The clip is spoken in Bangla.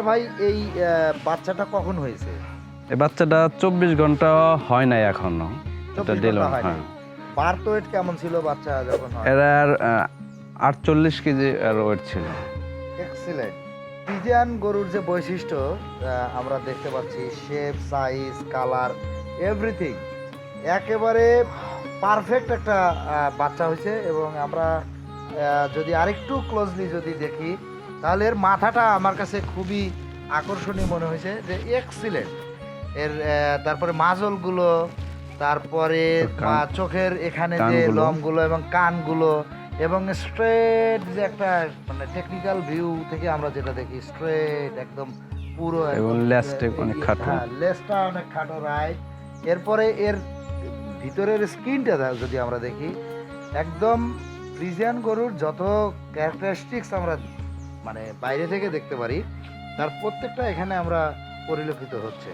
ভাই এই বাচ্চাটা কখন হয়েছে? এই বাচ্চাটা 24 ঘন্টা হয় নাই এখনো। এটা 24 দিল ঘন্টা হয়নি। হ্যাঁ। বার্থ ওয়েট কেমন ছিল বাচ্চা যখন হয়? এর 48 কেজি এর ওয়েট ছিল। এক্সিলেন্ট। ফ্রিজিয়ান গরুর যে বৈশিষ্ট্য আমরা দেখতে পাচ্ছি, শেপ, সাইজ, কালার, এভরিথিং একেবারে পারফেক্ট একটা বাচ্চা হয়েছে। এবং আমরা যদি আরেকটু ক্লোজলি যদি দেখি, তাহলে এর মাথাটা আমার কাছে খুবই আকর্ষণীয় মনে হয়েছে, যে এক্সিলেন্ট। এর তারপরে মাজলগুলো, তারপরে চোখের এখানে যে কানগুলো। লোমগুলো এবং কানগুলো, এবং স্ট্রেট যে একটা মানে টেকনিক্যাল ভিউ থেকে আমরা যেটা দেখি, স্ট্রেট একদম পুরো এবং লেজটা অনেক খাটো। হ্যাঁ, লেজটা অনেক খাটো, রাইট। এরপরে এর ভিতরের স্কিনটা যদি আমরা দেখি, একদম ফ্রিজিয়ান গরুর যত ক্যারেক্টারিস্টিক্স আমরা মানে বাইরে থেকে দেখতে পারি, তার প্রত্যেকটা এখানে আমরা পরিলক্ষিত হচ্ছে।